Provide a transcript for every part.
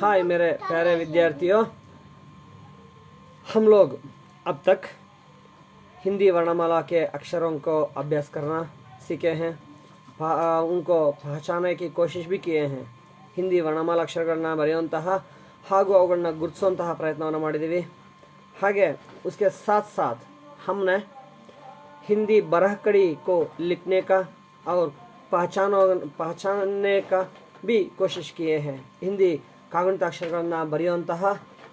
हाय मेरे प्यारे विद्यार्थियों, हम लोग अब तक हिंदी वर्णमाला के अक्षरों को अभ्यास करना सीखे हैं, उनको पहचानने की कोशिश भी किए हैं। ಹಿಂದಿ ವರ್ಣಮಾಲಾ ಅಕ್ಷರಗಳನ್ನ ಬರೆಯುವಂತಹ ಹಾಗೂ ಅವುಗಳನ್ನ ಗುರುತಿಸುವಂತಹ ಪ್ರಯತ್ನವನ್ನು ಮಾಡಿದ್ದೀವಿ। ಹಾಗೆ उसके साथ साथ हमने हिंदी बरहकड़ी को लिखने का और पहचानने का भी कोशिश किए हैं। ಹಿಂದಿ ಕಾಗುಣಿತಾಕ್ಷರಗಳನ್ನ ಬರೆಯುವಂತಹ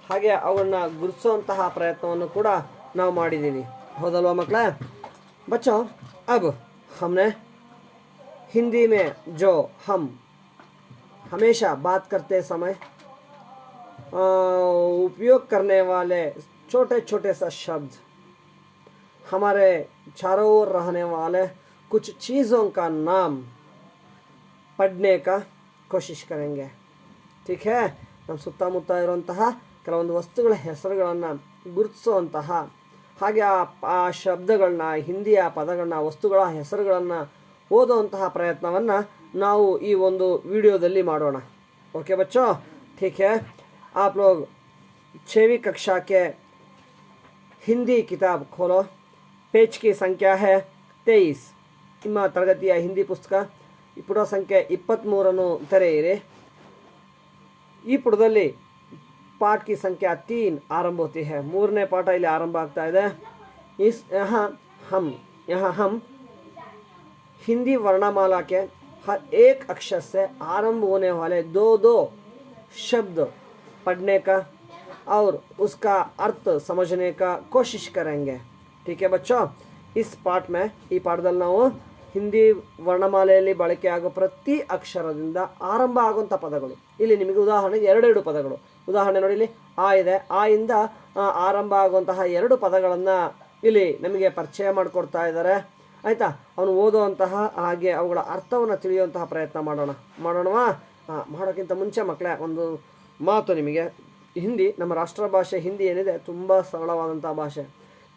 ಹಾಗೆ ಅವುಗಳನ್ನ ಗುರುತಿಸುವಂತಹ ಪ್ರಯತ್ನವನ್ನು ಕೂಡ ನಾವು ಮಾಡಿದ್ದೀವಿ, ಹೌದಲ್ವಾ ಮಕ್ಕಳೇ? बच्चों, अब हमने हिंदी में जो हम हमेशा बात करते समय उपयोग करने वाले छोटे छोटे सा शब्द, हमारे चारों ओर रहने वाले कुछ चीज़ों का नाम पढ़ने का कोशिश करेंगे। ठीक है? ನಮ್ಮ ಸುತ್ತಮುತ್ತ ಇರುವಂತಹ ಕೆಲವೊಂದು ವಸ್ತುಗಳ ಹೆಸರುಗಳನ್ನು ಗುರುತಿಸುವಂತಹ ಹಾಗೆ ಆ ಶಬ್ದಗಳನ್ನ, ಹಿಂದಿಯ ಪದಗಳನ್ನ, ವಸ್ತುಗಳ ಹೆಸರುಗಳನ್ನು ಓದುವಂತಹ ಪ್ರಯತ್ನವನ್ನು ನಾವು ಈ ಒಂದು ವಿಡಿಯೋದಲ್ಲಿ ಮಾಡೋಣ। ओके बच्चों, ठीक है? आप लोग 6वीं कक्षा के हिंदी किताब खोलो, पेज की संख्या है 23। ನಿಮ್ಮ ತರಗತಿಯ ಹಿಂದಿ ಪುಸ್ತಕ ಪುಟ ಸಂಖ್ಯೆ 23 ತೆರೆಯಿರಿ। ಈ ಪುಟದಲ್ಲಿ पाठ की संख्या 3 आरंभ होती है। ಮೂರನೇ ಪಾಠ ಇಲ್ಲಿ ಆರಂಭ ಆಗ್ತಾ ಇದೆ। यहाँ हम हिंदी वर्णमाला के हर एक अक्षर से आरंभ होने वाले दो शब्द पढ़ने का और उसका अर्थ समझने का कोशिश करेंगे। ठीक है बच्चों? इस पाठ में ಈ ಪಾಠದಲ್ಲಿ ನಾವು ಹಿಂದಿ ವರ್ಣಮಾಲೆಯಲ್ಲಿ ಬಳಕೆಯಾಗುವ ಪ್ರತಿ ಅಕ್ಷರದಿಂದ ಆರಂಭ ಆಗುವಂಥ ಪದಗಳು, ಇಲ್ಲಿ ನಿಮಗೆ ಉದಾಹರಣೆಗೆ ಎರಡೆರಡು ಪದಗಳು, ಉದಾಹರಣೆ ನೋಡಿ, ಇಲ್ಲಿ ಆ ಇದೆ, ಆ ಇಂದ ಆರಂಭ ಆಗುವಂತಹ ಎರಡು ಪದಗಳನ್ನು ಇಲ್ಲಿ ನಮಗೆ ಪರಿಚಯ ಮಾಡಿಕೊಡ್ತಾ ಇದ್ದಾರೆ। ಆಯಿತಾ? ಅವನು ಓದುವಂತಹ ಹಾಗೆ ಅವುಗಳ ಅರ್ಥವನ್ನು ತಿಳಿಯುವಂತಹ ಪ್ರಯತ್ನ ಮಾಡೋಣವಾ? ಮಾಡೋಕ್ಕಿಂತ ಮುಂಚೆ ಮಕ್ಕಳೇ ಒಂದು ಮಾತು ನಿಮಗೆ, ಹಿಂದಿ ನಮ್ಮ ರಾಷ್ಟ್ರ ಭಾಷೆ ಹಿಂದಿ ಏನಿದೆ ತುಂಬ ಸರಳವಾದಂಥ ಭಾಷೆ।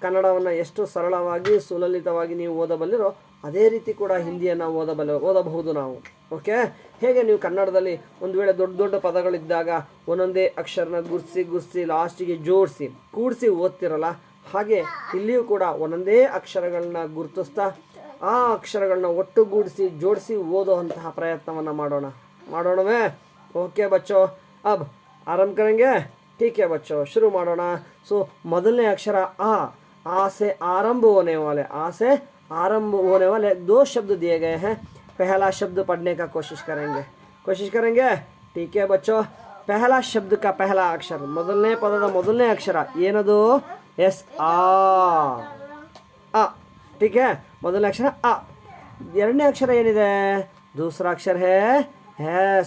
ಕನ್ನಡವನ್ನು ಎಷ್ಟು ಸರಳವಾಗಿ ಸುಲಲಿತವಾಗಿ ನೀವು ಓದಬಲ್ಲಿರೋ ಅದೇ ರೀತಿ ಕೂಡ ಹಿಂದಿಯನ್ನು ಓದಬಹುದು ನಾವು। ಓಕೆ? ಹೇಗೆ ನೀವು ಕನ್ನಡದಲ್ಲಿ ಒಂದು ವೇಳೆ ದೊಡ್ಡ ದೊಡ್ಡ ಪದಗಳಿದ್ದಾಗ ಒಂದೊಂದೇ ಅಕ್ಷರನ ಗುರ್ಸಿ ಲಾಸ್ಟಿಗೆ ಜೋಡಿಸಿ ಕೂಡಿಸಿ ಓದ್ತಿರಲ್ಲ, ಹಾಗೆ ಇಲ್ಲಿಯೂ ಕೂಡ ಒಂದೊಂದೇ ಅಕ್ಷರಗಳನ್ನ ಗುರುತಿಸ್ತಾ ಆ ಅಕ್ಷರಗಳನ್ನ ಒಟ್ಟುಗೂಡಿಸಿ ಜೋಡಿಸಿ ಓದುವಂತಹ ಪ್ರಯತ್ನವನ್ನು ಮಾಡೋಣವೇ? ಓಕೆ ಬಚ್ಚೋ, ಅಬ್ ಆರಂಭ ಕರೆಂಗೆ? ठीक है बच्चों, शुरू ಮಾಡೋಣ। सो ಮೊದಲನೇ ಅಕ್ಷರ आ से आरंभ होने वाले दो शब्द दिए गए हैं। पहला शब्द पढ़ने का कोशिश करेंगे। ठीक है बच्चों? पहला शब्द का पहला अक्षर, ಮೊದಲನೇ ಪದದ ಮೊದಲನೇ ಅಕ್ಷರ ಏನದು? ಎಸ್, ಆ। ठीक है? ಮೊದಲನೇ ಅಕ್ಷರ ಆ। ಎರಡನೇ ಅಕ್ಷರ ಏನಿದೆ? दूसरा अक्षर है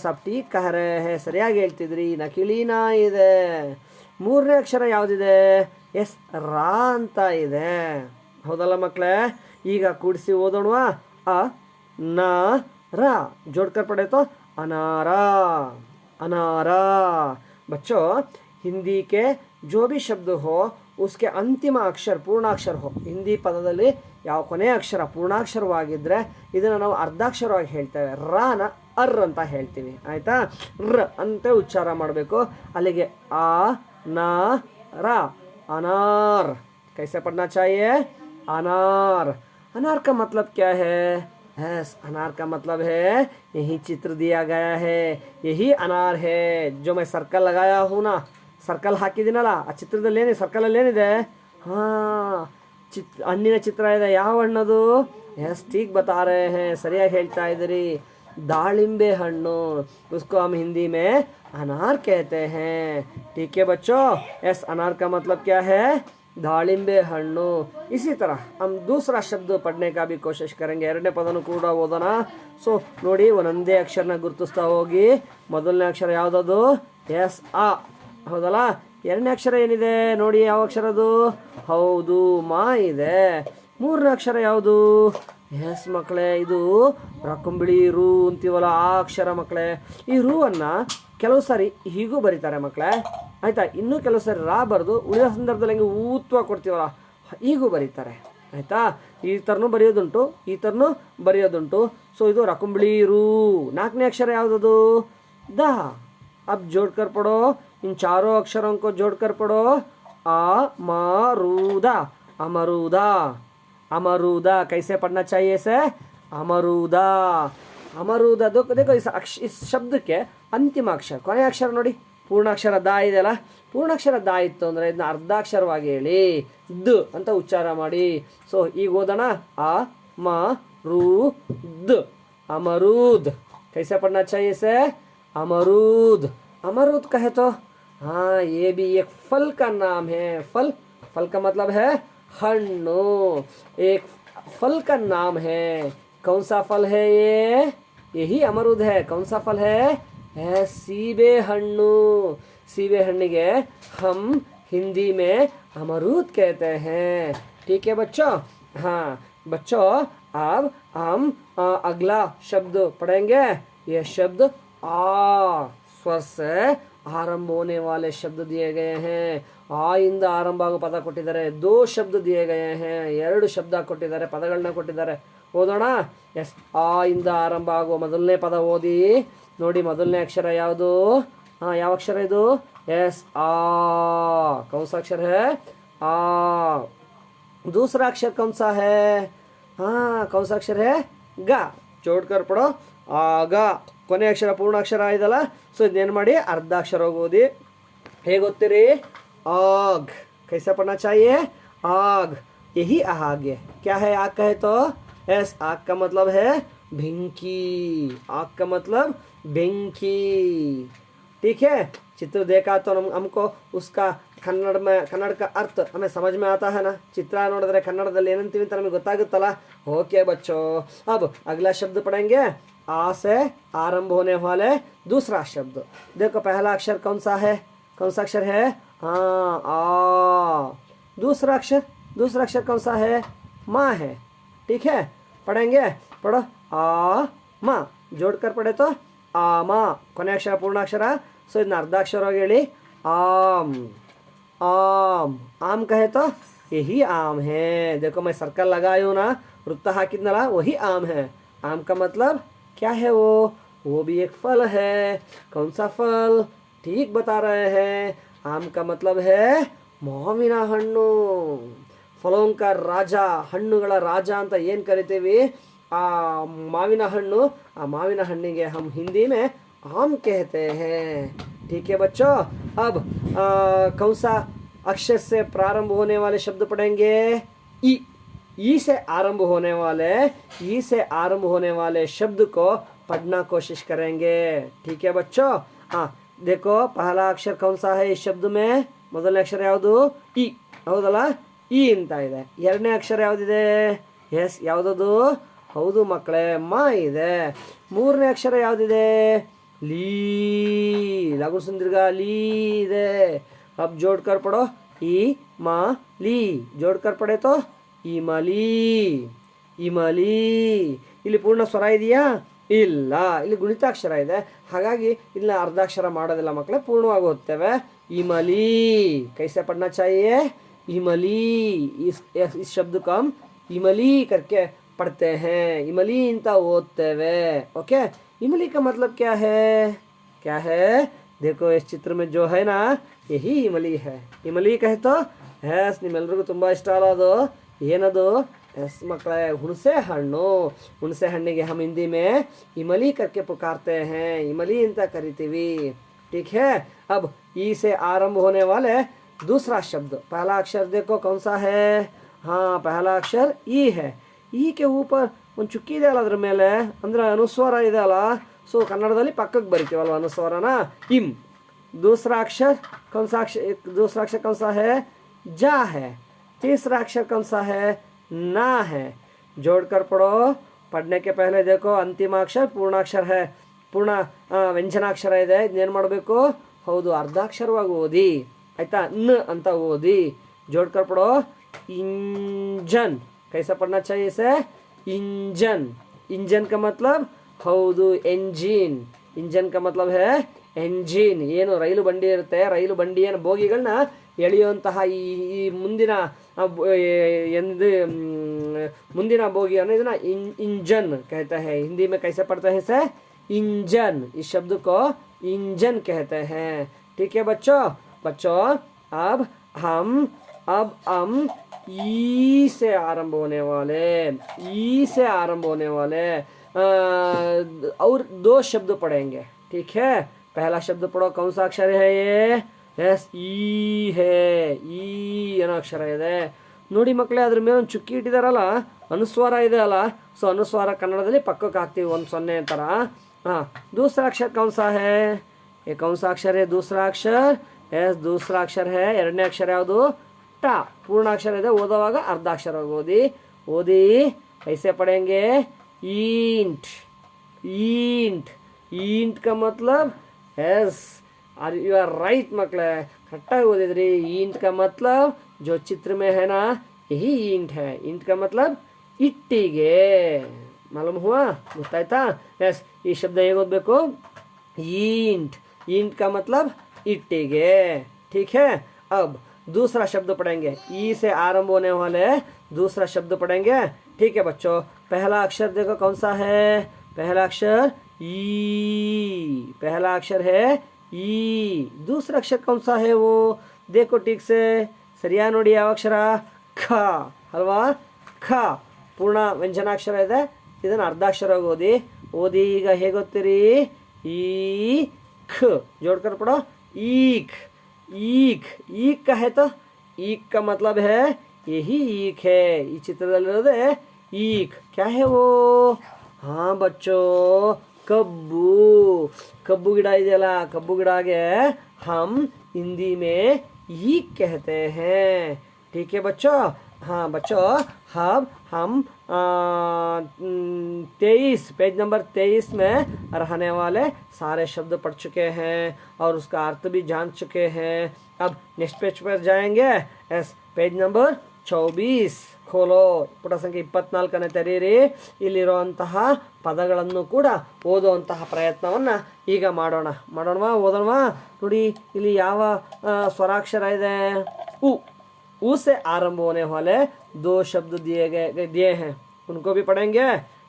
सब ठीक कह रहे हैं, ಸರಿಯಾಗಿ ಹೇಳ್ತಿದ್ರಿ, ನಕಿಲಿ ನಾ ಇದೆ। ಮೂರನೇ ಅಕ್ಷರ ಯಾವುದಿದೆ? ಎಸ್, ರಾ ಅಂತ ಇದೆ, ಹೌದಲ್ಲ ಮಕ್ಕಳೇ? ಈಗ ಕೂಡಿಸಿ ಓದೋಣವಾ? ಅ ನ ರ जोड़कर पढ़े तो अनारा। बच्चों, हिंदी के जो भी शब्द हो उसके अंतिम अक्षर पूर्णाक्षर हो। ಹಿಂದಿ ಪದದಲ್ಲಿ ಯಾವ ಕೊನೆಯ ಅಕ್ಷರ ಪೂರ್ಣಾಕ್ಷರವಾಗಿದ್ದರೆ ಇದನ್ನು ನಾವು ಅರ್ಧಾಕ್ಷರವಾಗಿ ಹೇಳ್ತೇವೆ, ರಾನ ಅರ್ ಅಂತ ಹೇಳ್ತೀವಿ। ಆಯಿತಾ? ರ ಅಂತ ಉಚ್ಚಾರ ಮಾಡಬೇಕು। ಅಲ್ಲಿಗೆ ಆ ನ ರ, अनार। कैसे पढ़ना चाहिए? अनार का मतलब क्या है? अनार का मतलब है यही चित्र दिया गया है, यही अनार है जो मैं सर्कल लगाया हूँ ना, सर्कल ಹಾಕಿದ್ದೀನಲ್ಲ ಆ ಚಿತ್ರದಲ್ಲಿ ಏನಿದೆ, ಸರ್ಕಲಲ್ಲಿ ಏನಿದೆ? ಹಣ್ಣಿನ ಚಿತ್ರ ಇದೆ, ಯಾವ ಹಣ್ಣದು? ಎಸ್, ठीक बता रहे हैं, ಸರಿಯಾಗಿ ಹೇಳ್ತಾ ಇದ್ದೀರಿ, दालिम्बे हಣ್ಣು, उसको हम हिंदी में अनार कहते हैं। ठीक है बच्चों? यस, अनार का मतलब क्या है? दालिम्बे हಣ್ಣು। इसी तरह हम दूसरा शब्द पढ़ने का भी कोशिश करेंगे। ಎರಡನೇ ಪದನು ಕೂಡ ಓದೋಣ। ಸೊ ನೋಡಿ, ಒಂದೊಂದೇ ಅಕ್ಷರನ ಗುರುತಿಸ್ತಾ ಹೋಗಿ। ಮೊದಲನೇ ಅಕ್ಷರ ಯಾವುದದು? ಎಸ್, ಆ, ಹೌದಲ್ಲ? ಎರಡನೇ ಅಕ್ಷರ ಏನಿದೆ ನೋಡಿ, ಯಾವ ಅಕ್ಷರ ಅದು? ಹೌದು, ಮಾ ಇದೆ। ಮೂರನೇ ಅಕ್ಷರ ಯಾವುದು? ಎಸ್ ಮಕ್ಕಳೇ, ಇದು ರಕ್ಕಂಬಿಳಿ ರೂ ಅಂತೀವಲ್ಲ ಆ ಅಕ್ಷರ ಮಕ್ಕಳೇ। ಈ ರೂ ಅನ್ನ ಕೆಲವು ಸಾರಿ ಹೀಗೂ ಬರೀತಾರೆ ಮಕ್ಕಳೇ, ಆಯಿತಾ? ಇನ್ನೂ ಕೆಲವು ಸಾರಿ ರಾ ಬರೆದು ಉಳಿದ ಸಂದರ್ಭದಲ್ಲಿ ಹಂಗೆ ಊತ್ವ ಕೊಡ್ತೀವಲ್ಲ ಹೀಗೂ ಬರೀತಾರೆ, ಆಯಿತಾ? ಈ ಥರನೂ ಬರೆಯೋದುಂಟು, ಸೊ ಇದು ರಕ್ಕಂಬಿಳಿ ರೂ। ನಾಲ್ಕನೇ ಅಕ್ಷರ ಯಾವುದದು? ದ, अब जोड़कर पढ़ो, इन चारों अक्षरों को जोड़कर पढ़ो। अमरूदा, अमरूदा, अमरूदा। कैसे पढ़ना चाहिए इसे? अमरूदा, अमरूदा। देखो देखो इस शब्द के अंतिम अक्षर, ಕೊನೆ ಅಕ್ಷರ ನೋಡಿ, ಪೂರ್ಣಾಕ್ಷರ ದ ಇದೆಯಲ್ಲ, ಪೂರ್ಣಾಕ್ಷರ ದ ಇತ್ತು ಅಂದರೆ ಇದನ್ನ ಅರ್ಧಾಕ್ಷರವಾಗಿ ಹೇಳಿ ದ್ ಅಂತ ಉಚ್ಚಾರ ಮಾಡಿ. ಸೊ ಈಗ ಓದೋಣ. ಅ ಮ ರೂ ದ್, अमरूद। कैसे पढ़ना चाहिए इसे? अमरूद, अमरूद कहे तो हाँ, ये भी एक फल का नाम है। फल, फल का मतलब है हन्नु, एक फल का नाम है। कौन सा फल है ये? यही अमरूद है। कौन सा फल है? सीबे हन्नु। सीबे हन्निगे हम हिंदी में अमरूद कहते हैं। ठीक है बच्चों? हाँ बच्चों, अब हम अगला शब्द पढ़ेंगे। यह शब्द आ स्वर से आरंभ होने वाले शब्द दिए गए हैं। आ इंದ ಆರಂಭ ಆಗೋ ಪದ ಕೊಟ್ಟಿದ್ದಾರೆ. दो शब्द दिए गए हैं, ಎರಡು ಶಬ್ದ ಕೊಟ್ಟಿದ್ದಾರೆ, ಪದಗಳನ್ನ ಕೊಟ್ಟಿದ್ದಾರೆ. ಓದೋಣ. ಎಸ್, ಆ ಇಂದ ಆರಂಭ ಆಗೋ ಮೊದಲನೇ ಪದ ಓದಿ ನೋಡಿ. ಮೊದಲನೇ ಅಕ್ಷರ ಯಾವುದು? ಯಾವ ಅಕ್ಷರ ಇದು? ಎಸ್, ಆ. कौन सा अक्षर है? आ। दूसरा अक्षर कौन सा है? हाँ, कौन सा अक्षर है? गा। जोड़कर पढ़ो. आगा. ಕೊನೆ ಅಕ್ಷರ ಪೂರ್ಣ ಅಕ್ಷರ ಇದಲ್ಲ, ಸೊ ಇದನ್ನೇನು ಮಾಡಿ ಅರ್ಧಾಕ್ಷರ ಓದಿ. ಹೇಗೆ ಓದ್ತೀರಿ? आग। कैसे पढ़ना चाहिए? आग। यही आग है। क्या है आग कहे तो? एस, आग का मतलब है बेंकी। आग का मतलब बेंकी। ठीक है? चित्र देखा तो हमको उसका ಕನ್ನಡ ಕನ್ನಡ का अर्थ हमें समझ में आता है ना. ಚಿತ್ರ ನೋಡಿದ್ರೆ ಕನ್ನಡದಲ್ಲಿ ಏನಂತೀವಿ ಅಂತ ನಮಗೆ ಗೊತ್ತಾಗುತ್ತಲ್ಲ. ओके बच्चों, अब अगला शब्द पढ़ेंगे. आ से आरंभ होने वाले दूसरा शब्द. देखो पहला अक्षर कौन सा है? कौन सा अक्षर है? हाँ, आ. दूसरा अक्षर कौन सा है? माँ है. ठीक है? पढ़ेंगे. पढ़ो. आ माँ. जोड़कर पढ़े तो आमा. ಕೊನೆ ಅಕ್ಷರ ಪೂರ್ಣಾಕ್ಷರ. ಸೊ ಇದನ್ನ ಅರ್ಧಾಕ್ಷರವಾಗಿ ಹೇಳಿ. आम, आम. आम कहे तो यही आम है. देखो मैं सर्कल लगाई हूँ ना, वृत्त हाकिद्नला, वही आम है. आम का मतलब क्या है? वो भी एक फल है. कौन सा फल? ठीक बता रहे हैं. आम का मतलब है ಮಾವಿನ ಹಣ್ಣು. ಫಲೋಂ का ರಾಜ, ಹಣ್ಣುಗಳ ರಾಜ ಅಂತ ಏನು ಕರಿತೀವಿ, ಆ ಮಾವಿನ ಹಣ್ಣು. ಆ ಮಾವಿನ ಹಣ್ಣಿಗೆ हम हिंदी में आम कहते हैं. ठीक है बच्चों? अब कौन सा अक्षर से प्रारंभ होने वाले शब्द पढ़ेंगे? ई से आरंभ होने वाले शब्द को पढ़ना कोशिश करेंगे. ठीक है बच्चों? हाँ देखो, पहला अक्षर कौन सा है इस शब्द में? ಮೊದಲನೇ ಅಕ್ಷರ ಯಾವುದು? ಇ. ಹೌದಲ್ಲ? ಇ ಅಂತ ಇದೆ. ಎರಡನೇ ಅಕ್ಷರ ಯಾವುದಿದೆ? ಎಸ್, ಯಾವುದದು? ಹೌದು ಮಕ್ಕಳೇ, ಮಾ ಇದೆ. ಮೂರನೇ ಅಕ್ಷರ ಯಾವುದಿದೆ? ಲೀ. ಲಘು ಸುಂದೀರ್ಘ ಲೀ ಇದೆ. अब जोड़कर पढ़ो. ई मा ली. जोड़कर पढ़े तो इमली, इमली. ಇಲ್ಲಿ ಪೂರ್ಣ ಸ್ವರ ಇದೆಯಾ? ಇಲ್ಲ. ಇಲ್ಲಿ ಗುಣಿತಾಕ್ಷರ ಇದೆ, ಹಾಗಾಗಿ ಇಲ್ಲ ಅರ್ಧಾಕ್ಷರ ಮಾಡೋದಿಲ್ಲ ಮಕ್ಕಳೇ, ಪೂರ್ಣವಾಗಿ ಓದ್ತೇವೆ. इमली. कैसे पढ़ना चाहिए? इमली. इस शब्द को हम इमली करके पढ़ते हैं. इमली इंता ओदतेवे. ओके? इमली का मतलब क्या है? क्या है? देखो इस चित्र में जो है ना, यही इमली है. इमली कहे तो ಎಸ್, ನಿಮ್ಮೆಲ್ರಿಗೂ ತುಂಬ ಇಷ್ಟ ಅಲ್ಲದು. ಏನದು? ಎಸ್ ಮಕ್ಕಳೇ, ಹುಣಸೆ ಹಣ್ಣು. ಹುಣಸೆ ಹಣ್ಣಿಗೆ हम हिंदी में इमली करके पुकारते हैं. इमली ಅಂತ ಕರಿತೀವಿ. ठीक है? अब ई से आरंभ होने वाले दूसरा शब्द. पहला अक्षर देखो कौन सा है? हाँ, पहला अक्षर ई है. ई के ऊपर ಒಂದು ಚುಕ್ಕಿ ಇದೆ ಅಲ್ಲ, ಅದ್ರ ಮೇಲೆ ಅಂದರೆ ಅನುಸ್ವರ ಇದೆ ಅಲ್ಲ. ಸೊ ಕನ್ನಡದಲ್ಲಿ ಪಕ್ಕಕ್ಕೆ ಬರಿತೀವಲ್ವ ಅನುಸ್ವರನ, ಇಮ್. दूसरा अक्षर कौन सा? दूसरा अक्षर कौन सा है? जा है. तीसरा अक्षर कौन सा है? ना है. जोड़कर पढ़ो. पढ़ने के पहले देखो अंतिम अक्षर पूर्णाक्षर है. पूर्ण ವ್ಯಂಜನಾಕ್ಷರ ಇದೆ. ಇದನ್ನೇನು ಮಾಡಬೇಕು? ಹೌದು, ಅರ್ಧಾಕ್ಷರವಾಗಿ ಓದಿ. ಆಯ್ತಾ? ನ ಅಂತ ಓದಿ. जोड़कर पढ़ो. इंजन. कैसा पढ़ना चाहिए इसे? इंजन. इंजन का मतलब ಹೌದು ಎಂಜಿನ್. ಇಂಜನ್ का मतलब है ಎಂಜಿನ್. ಏನು ರೈಲು ಬಂಡಿ ಇರುತ್ತೆ, ರೈಲು ಬಂಡಿಯ ಬೋಗಿಗಳನ್ನ ಎಳೆಯುವಂತಹ ಈ ಮುಂದಿನ ಬೋಗಿಯನ್ನು ಇದನ್ನ इंजन कहता है. हिंदी में कैसे पढ़ते हैं इसे? इंजन. इस शब्द को इंजन कहते हैं। ठीक है बच्चों। बच्चों अब हम ई से आरंभ होने वाले और दो शब्द पढ़ेंगे। ठीक है, पहला शब्द पढ़ो, कौन सा अक्षर है ये? यस, ई है। ಈ ಅನ್ನೋ ಅಕ್ಷರ ಇದೆ ನೋಡಿ ಮಕ್ಕಳೇ, ಅದ್ರ ಮೇಲೆ ಒಂದು ಚುಕ್ಕಿ ಇಟ್ಟಿದಾರಲ್ಲ, ಅನುಸ್ವಾರ ಇದೆ ಅಲ್ಲ, ಸೊ ಅನುಸ್ವಾರ ಕನ್ನಡದಲ್ಲಿ ಪಕ್ಕಕ್ಕೆ ಹಾಕ್ತೀವಿ ಒಂದು 0 ತರ। हाँ, दूसरा अक्षर कौन सा है? ये कौन सा अक्षर है? दूसरा अक्षर, यस दूसरा अक्षर है। ಎರಡನೇ ಅಕ್ಷರ ಯಾವುದು? ಟ। पूर्णाक्षर ಇದೆ, ಓದುವಾಗ ಅರ್ಧಾಕ್ಷರ ಓದಿ कैसे पढ़ेंगे? ईंट। ईंट का मतलब, यस यू आर राइट मಕ್ಕಳೇ, ಕರೆಕ್ಟಾಗಿ ಓದಿದ್ರಿ। ईंट का मतलब जो चित्र में है ना, यही ईंट है। ईंट का मतलब इट्टिगे। मालूम हुआ? ಗೊತ್ತಾಯ್ತಾ? यस, ಈ ಶಬ್ದ ಹೇಗೆ ಓದಬೇಕು? ईंट का मतलब इट्टिगे। ठीक है, अब दूसरा शब्द पढ़ेंगे। ई से आरंभ होने वाले दूसरा शब्द पढ़ेंगे। ठीक है बच्चों, पहला अक्षर देखो कौन सा है? पहला अक्षर ई। पहला अक्षर है ई। दूसरा अक्षर कौन सा है वो? देखो ठीक से, ಸರಿಯಾ ನೋಡಿ ಯಾವ ಅಕ್ಷರ? ಖ ಅಲ್ವಾ? ಖ ಪೂರ್ಣ ವ್ಯಂಜನಾಕ್ಷರ ಇದೆ, ಇದನ್ನು ಅರ್ಧಾಕ್ಷರ ಓದಿ ಈಗ ಹೇಗೆ ಓದ್ತೀರಿ? ಈ ಖ जोड़कर पढ़ो, ईख। का है तो ईख का मतलब है यही ईख है। ಈ ಚಿತ್ರದಲ್ಲಿರೋದೇ ईख। क्या है वो? हाँ बच्चों, कब्बू गिड़ा ಇದೆಯಲ್ಲ, कब्बू गिड़ाಗೆ हम हिंदी में ईख कहते हैं। ठीक है बच्चों। हाँ बच्चों, अब हम 23 पेज नंबर 23 में रहने वाले सारे शब्द पढ़ चुके हैं और उसका अर्थ भी जान चुके हैं। अब नेक्स्ट पेज पर जाएंगे। एस पेज नंबर 24 खोलो, ಪುಟ ಸಂಖ್ಯೆ 24ನೇ ತೆರೆಯಿರಿ। ಇಲ್ಲಿರುವಂತಹ ಪದಗಳನ್ನು ಕೂಡ ಓದುವಂತಹ ಪ್ರಯತ್ನವನ್ನು ಈಗ ಮಾಡೋಣವಾ? ಓದೋಣವಾ? ನೋಡಿ ಇಲ್ಲಿ ಯಾವ ಸ್ವರಾಕ್ಷರ ಇದೆ? ऊ से आरंभ होने वाले 2 शब्द दिए हैं, उनको भी पढ़ेंगे।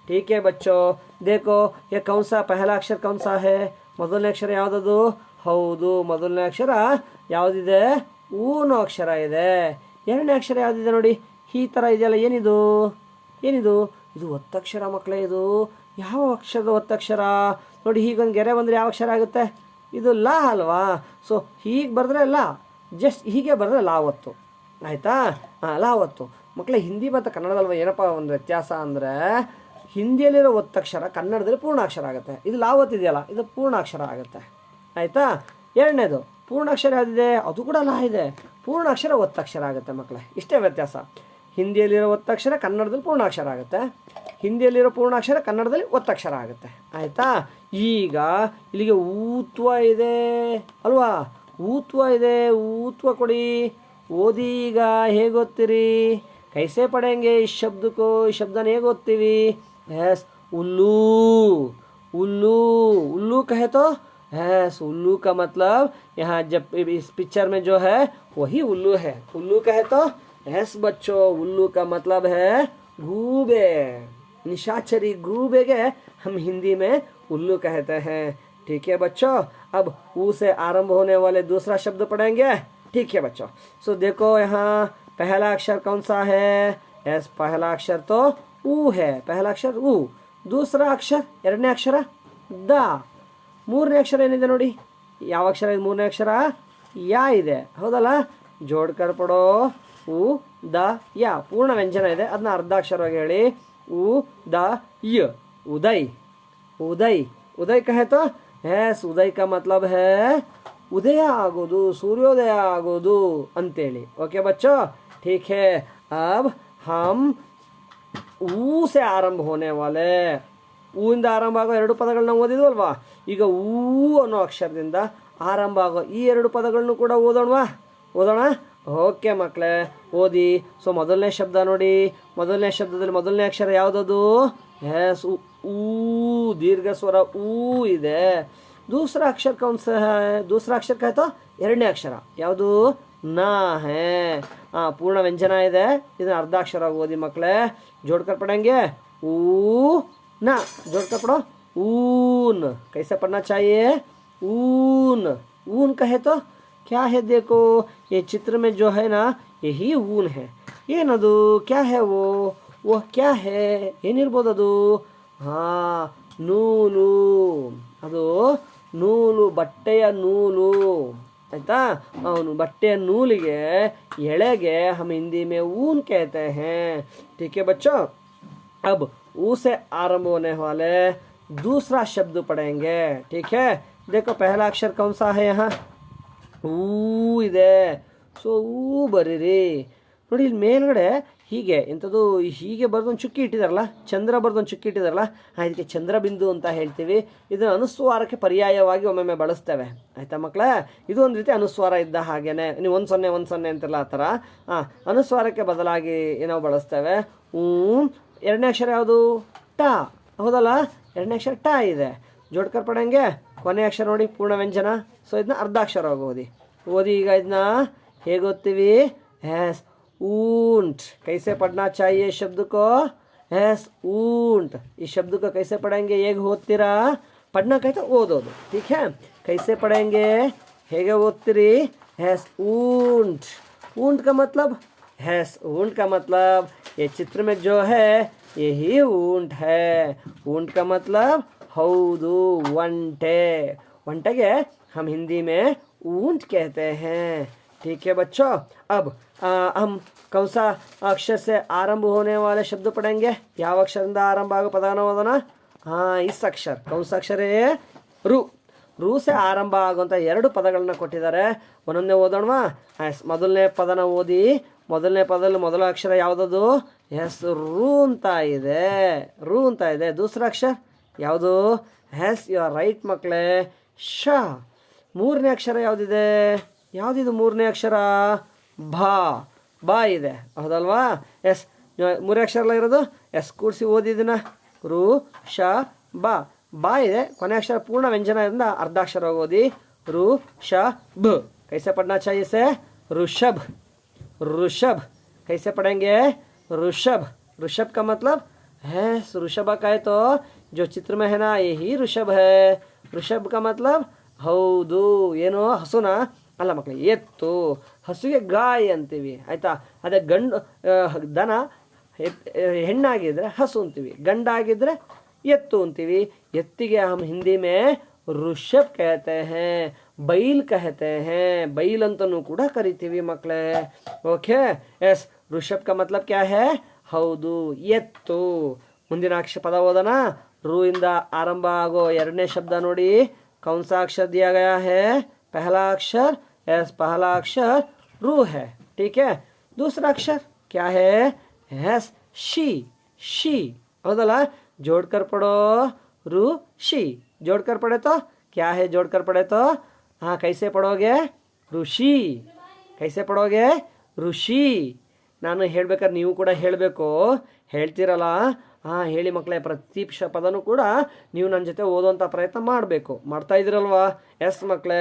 ठीक है बच्चों, देखो ये कौन सा पहला अक्षर कौन सा है? ಮೊದಲನೇ ಅಕ್ಷರ ಯಾವುದದು? ಹೌದು, ಮೊದಲನೇ ಅಕ್ಷರ ಯಾವುದಿದೆ? ಊನೋ ಅಕ್ಷರ ಇದೆ। ಎರಡನೇ ಅಕ್ಷರ ಯಾವುದಿದೆ ನೋಡಿ, ಈ ಥರ ಇದೆಯಲ್ಲ, ಏನಿದು? ಇದು ಒತ್ತಕ್ಷರ ಮಕ್ಕಳೇ। ಇದು ಯಾವ ಅಕ್ಷರದ ಒತ್ತಕ್ಷರ? ನೋಡಿ, ಹೀಗೊಂದು ಗೆರೆ ಬಂದರೆ ಯಾವ ಅಕ್ಷರ ಆಗುತ್ತೆ? ಇದು ಲಾ ಅಲ್ವಾ? ಸೊ ಹೀಗೆ ಬರೆದ್ರೆ ಲಾ, ಜಸ್ಟ್ ಹೀಗೆ ಬರೆದ್ರೆ ಲಾ ಒತ್ತು, ಆಯಿತಾ? ಲಾ ಒತ್ತು ಮಕ್ಕಳೇ। ಹಿಂದಿ ಮತ್ತು ಕನ್ನಡದಲ್ಲಿ ಏನಪ್ಪ ಒಂದು ವ್ಯತ್ಯಾಸ ಅಂದರೆ, ಹಿಂದಿಯಲ್ಲಿರೋ ಒತ್ತಕ್ಷರ ಕನ್ನಡದಲ್ಲಿ ಪೂರ್ಣಾಕ್ಷರ ಆಗುತ್ತೆ, ಇದು ಲಾ ಒತ್ತಿದೆಯಲ್ಲ, ಇದು ಪೂರ್ಣಾಕ್ಷರ ಆಗುತ್ತೆ, ಆಯಿತಾ? ಎರಡನೇದು ಪೂರ್ಣಾಕ್ಷರ ಯಾವುದಿದೆ? ಅದು ಕೂಡ ಲಾ ಇದೆ, ಪೂರ್ಣಾಕ್ಷರ ಒತ್ತಕ್ಷರ ಆಗುತ್ತೆ ಮಕ್ಕಳೇ, ಇಷ್ಟೇ ವ್ಯತ್ಯಾಸ। ಹಿಂದಿಯಲ್ಲಿರೋ ಒತ್ತಕ್ಷರ ಕನ್ನಡದಲ್ಲಿ ಪೂರ್ಣಾಕ್ಷರ ಆಗುತ್ತೆ, ಹಿಂದಿಯಲ್ಲಿರೋ ಪೂರ್ಣಾಕ್ಷರ ಕನ್ನಡದಲ್ಲಿ ಒತ್ತಕ್ಷರ ಆಗುತ್ತೆ, ಆಯಿತಾ? ಈಗ ಇಲ್ಲಿಗೆ ಊತ್ವ ಇದೆ ಅಲ್ವಾ? ಊತ್ವ ಇದೆ, ಊತ್ವ ಕೊಡಿ, ಓದಿ ಈಗ ಹೇಗೆ ಓದ್ತೀರಿ? कैसे पढ़ेंगे इस शब्द को? इस शब्दन ಹೇಗೆ ಓದ್ತೀವಿ? यस, उल्लू कहे तो यस, उल्लू का मतलब यहाँ जब इस पिक्चर में जो है वही उल्लू है। उल्लू कहे तो यस बच्चों, उल्लू का मतलब है गूबे, निशाचरी गूबे के हम हिंदी में उल्लू कहते हैं। ठीक है बच्चों, अब ऊ से आरंभ होने वाले दूसरा शब्द पढ़ेंगे। ठीक है बच्चों, सो देखो यहाँ पहला अक्षर कौन सा है? यस, पहला अक्षर तो ऊ है, पहला अक्षर ऊ। दूसरा अक्षर, ಎರಡನೇ ಅಕ್ಷರ ದ। ಮೂರನೇ ಅಕ್ಷರ ಏನಿದೆ ನೋಡಿ, ಯಾವ ಅಕ್ಷರ ಇದೆ? ಮೂರನೇ ಅಕ್ಷರ ಯಾ ಇದೆ, ಹೌದಲ್ಲ? ಜೋಡ್ಕರ್ ಪಡೋ, ऊ ದ ಯಾ, ಪೂರ್ಣ ವ್ಯಂಜನ ಇದೆ, ಅದನ್ನ ಅರ್ಧಾಕ್ಷರವಾಗಿ ಹೇಳಿ, ऊ ದ ಯ, उदय कहे तो यस, उदय का मतलब है ಉದಯ ಆಗೋದು, ಸೂರ್ಯೋದಯ ಆಗೋದು ಅಂತೇಳಿ। ಓಕೆ ಬಚ್ಚೋ, ठीक है। अब हम ऊ से ಆರಂಭ होने वाले, ಊಯಿಂದ ಆರಂಭ ಆಗೋ 2 ಪದಗಳನ್ನ ಓದಿದ್ವು ಅಲ್ವಾ? ಈಗ ಊ ಅನ್ನೋ ಅಕ್ಷರದಿಂದ ಆರಂಭ ಆಗೋ ಈ 2 ಪದಗಳನ್ನು ಕೂಡ ಓದೋಣ? ಓಕೆ ಮಕ್ಕಳೇ, ಓದಿ। ಸೊ ಮೊದಲನೇ ಶಬ್ದ ನೋಡಿ, ಮೊದಲನೇ ಶಬ್ದದಲ್ಲಿ ಮೊದಲನೇ ಅಕ್ಷರ ಯಾವುದದು? ಎಸ್, ಊ, ದೀರ್ಘ ಸ್ವರ ಊ ಇದೆ। दूसरा अक्षर कौन सा है? दूसरा अक्षर कहे तो ಎರಡನೇ ಅಕ್ಷರ ಯಾವುದು? ನಾ है। पूर्ण व्यंजन ಇದೆ, ಇದನ್ನ ಅರ್ಧಾಕ್ಷರ ಓದಿ ಮಕ್ಕಳೇ। जोड़कर पढ़ेंगे, ऊ ना, जोड़कर पढ़ो, ऊन। कैसे पढ़ना चाहिए? ऊन। ऊन कहे तो क्या है, देखो ये चित्र में जो है ना यही ऊन है। ಏನದು क्या है वो क्या है ಏನಿರ್ಬೋದು ಅದು? ಹಾ, ನೂಲು. ಅದು ನೂಲು, ಬಟ್ಟೆಯ ನೂಲು ಆಯ್ತಾ. ಅವನು ಬಟ್ಟೆಯ नूलिगे ಎಳೆಗೆ हम हिंदी में ऊन कहते हैं। ठीक है बच्चों, अब ऊ से आरंभ होने वाले दूसरा शब्द पढ़ेंगे। ठीक है, देखो पहला अक्षर कौन सा है यहाँ? ऊ ಇದೆ. ಸೊ ऊ ಬರೀರಿ ನೋಡಿ. ಇಲ್ಲಿ ಮೇಲ್ಗಡೆ ಹೀಗೆ ಇಂಥದ್ದು ಹೀಗೆ ಬರ್ದೊಂದು ಚುಕ್ಕಿ ಇಟ್ಟಿದಾರಲ್ಲ, ಚಂದ್ರ ಬರ್ದೊಂದು ಚುಕ್ಕಿ ಇಟ್ಟಿದಾರಲ್ಲ, ಇದಕ್ಕೆ ಚಂದ್ರಬಿಂದು ಅಂತ ಹೇಳ್ತೀವಿ. ಇದನ್ನು ಅನುಸ್ವಾರಕ್ಕೆ ಪರ್ಯಾಯವಾಗಿ ಒಮ್ಮೊಮ್ಮೆ ಬಳಸ್ತೇವೆ ಆಯಿತಾ ಮಕ್ಕಳೇ. ಇದು ಒಂದು ರೀತಿ ಅನುಸ್ವಾರ ಇದ್ದ ಹಾಗೇನೆ. ನೀವು 1-0 ಅಂತಿಲ್ಲ ಆ ಥರ. ಅನುಸ್ವಾರಕ್ಕೆ ಬದಲಾಗಿ ನಾವು ಬಳಸ್ತೇವೆ. ಎರಡನೇ ಅಕ್ಷರ ಯಾವುದು? ಟ, ಹೌದಲ್ಲ. ಎರಡನೇ ಅಕ್ಷರ ಟ ಇದೆ. ಜೋಡ್ಕರ್ ಪಡಂಗೆ ಕೊನೆ ಅಕ್ಷರ ನೋಡಿ ಪೂರ್ಣ ವ್ಯಂಜನ. ಸೊ ಇದನ್ನ ಅರ್ಧಾಕ್ಷರವಾಗಿ ಓದಿ. ಈಗ ಇದನ್ನ ಹೇಗೆ ಓದ್ತೀವಿ? ಎಸ್ ऊंट। कैसे पढ़ना चाहिए शब्द को? एस ऊंट। इस शब्द को कैसे पढ़ेंगे? ಹೇಗೆ ಓದ್ತೀರಾ? पढ़ना कहते ಓದೋದು। ठीक है, कैसे पढ़ेंगे? ಹೇಗೆ ಓದ್ತೀರಿ? एस ऊंट। ऊंट का मतलब? एस ऊंट का मतलब ये चित्र में जो है यही ऊंट है। ऊंट का मतलब हौदू, ಒಂಟೆ। ಒಂಟೆಗೆ हम हिंदी में ऊंट कहते हैं। ठीक है बच्चों, अब हम कौन सा अक्षर से आरंभ होने वाले शब्द पढ़ेंगे? ಯಾವ ಅಕ್ಷರದಿಂದ ಆರಂಭ ಆಗೋ ಪದನ ಓದೋಣ? ಇಸ್ ಅಕ್ಷರ. कौन सा अक्षर है? ರು. ರು से ಆರಂಭ ಆಗುವಂಥ ಎರಡು ಪದಗಳನ್ನ ಕೊಟ್ಟಿದ್ದಾರೆ. ಒಂದೊಂದೇ ಓದೋಣವಾ? ಮೊದಲನೇ ಪದನ ಓದಿ. ಮೊದಲನೇ ಪದದಲ್ಲಿ ಮೊದಲ ಅಕ್ಷರ ಯಾವುದದು? ಎಸ್, ರು ಅಂತ ಇದೆ. ರು ಅಂತ ಇದೆ. ದೂಸರ ಅಕ್ಷರ ಯಾವುದು? ಎಸ್, ಯು ಆರ್ ರೈಟ್ ಮಕ್ಕಳೇ, ಶ. ಮೂರನೇ ಅಕ್ಷರ ಯಾವುದಿದೆ? ಯಾವುದಿದು ಮೂರನೇ ಅಕ್ಷರ? ಭಾ. ಬಾ ಇದೆ, ಹೌದಲ್ವಾ? ಎಸ್, ಮೂರೇ ಅಕ್ಷರ ಎಲ್ಲ ಇರೋದು. ಎಸ್ ಕೂಡಿಸಿ ಓದಿದಿನ. ರು ಶ ಬಾ. ಬಾ ಇದೆ. ಕೊನೆ ಅಕ್ಷರ ಪೂರ್ಣ ವ್ಯಂಜನದಿಂದ ಅರ್ಧಾಕ್ಷರ ಓದಿ. ರು ಶ ಬ। कैसे पढ़ना चाहिए से? ऋषभ। ऋषभ कैसे पढ़ेंगे? ऋषभ। ऋषभ का मतलब है ऋषभ का है तो जो चित्र में है ना यही ऋषभ है। ऋषभ का मतलब ಹೌದು, ಏನು ಹಸುನ ಅಲ್ಲ ಮಕ್ಕಳು, ಎತ್ತು. ಹಸುಗೆ ಗಾಯ ಅಂತೀವಿ ಆಯಿತಾ. ಅದೇ ಗಂಡು ದನ ಹೆಣ್ಣಾಗಿದ್ದರೆ ಹಸು ಅಂತೀವಿ, ಗಂಡಾಗಿದ್ದರೆ ಎತ್ತು ಅಂತೀವಿ. ಎತ್ತಿಗೆ हम हिंदी में ऋषभ कहते हैं, बैल कहते हैं, बैल ಅಂತನೂ ಕೂಡ ಕರಿತೀವಿ ಮಕ್ಕಳೇ. ಓಕೆ, ಎಸ್, ಋಷಭ್ का मतलब क्या है? ಹೌದು, ಎತ್ತು. ಮುಂದಿನ ಅಕ್ಷರ ಪದ ಓದೋಣ. ರು ಇಂದ ಆರಂಭ ಆಗೋ ಎರಡನೇ ಶಬ್ದ ನೋಡಿ. कौन सा अक्षर दिया गया है? पहला अक्षर, एस, पहला अक्षर रू है। ठीक है, दूसरा अक्षर क्या है? S, she. शी, हौदಲ್ಲ. जोड़कर पढ़ो, रू शी। जोड़कर पढ़े तो क्या है? जोड़कर पढ़े तो कैसे पढ़ोगे? ಋಷಿ। कैसे पढ़ोगे? ಋಷಿ। ನಾನು ಹೇಳ್ಬೇಕಾದ್ರೆ ನೀವು ಕೂಡ ಹೇಳಬೇಕು. ಹೇಳ್ತೀರಲ್ಲ? ಹೇಳಿ ಮಕ್ಕಳೇ. ಪ್ರತಿ ಪದನೂ ಕೂಡ ನೀವು ನನ್ನ ಜೊತೆ ಓದುವಂಥ ಪ್ರಯತ್ನ ಮಾಡಬೇಕು. ಮಾಡ್ತಾ ಇದ್ದೀರಲ್ವಾ? ಎಸ್ ಮಕ್ಕಳೇ,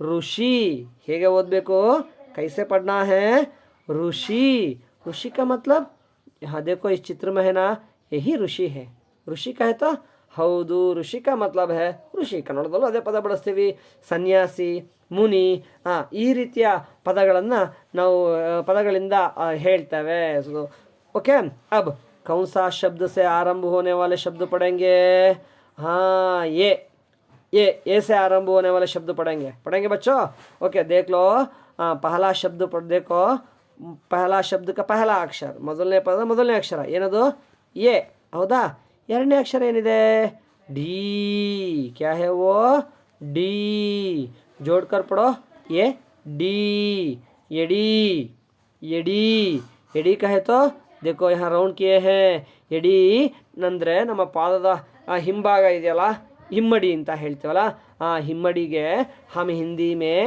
ಋಷಿ ಹೇಗೆ ಓದಬೇಕು? कैसे पढ़ना है? ऋषि। ऋषि का मतलब यहाँ देखो इस चित्र में है ना यही ಋಷಿ है। ಋಷಿ कहे तो ಹೌದು, ಋಷಿ का मतलब है ಋಷಿ. ಕನ್ನಡದಲ್ಲೂ ಅದೇ ಪದ ಬಳಸ್ತೀವಿ. ಸನ್ಯಾಸಿ, ಮುನಿ, ಈ ರೀತಿಯ ಪದಗಳನ್ನು ನಾವು ಪದಗಳಿಂದ ಹೇಳ್ತೇವೆ. ओके, अब कौन सा शब्द से आरंभ होने वाले शब्द पढ़ेंगे? ये से आरंभ होने वाले शब्द पढ़ेंगे बच्चों। ओके, देख लो. पहला शब्द देखो. पहला शब्द का पहला अक्षर, ಮೊದಲನೇ ಪದ ಮೊದಲನೇ ಅಕ್ಷರ ಏನದು? ಎ, ಹೌದಾ? ಎರಡನೇ ಅಕ್ಷರ ಏನಿದೆ? ಡಿ. क्या है वो? डी। जोड़कर पढ़ो. ये डी, ಎಡಿ। ಎಡಿ, ಎಡಿ ಕಹೆ ತೋ देखो यहाँ ರೌಂಡ್ किए हैं. ಎಡಿ ಅಂದರೆ ನಮ್ಮ ಪಾದದ ಹಿಂಭಾಗ ಇದೆಯಲ್ಲ, ಹಿಮ್ಮಡಿ ಅಂತ ಹೇಳ್ತೀವಲ್ಲ, ಹಿಮ್ಮಡಿಗೆ हम हिंदी में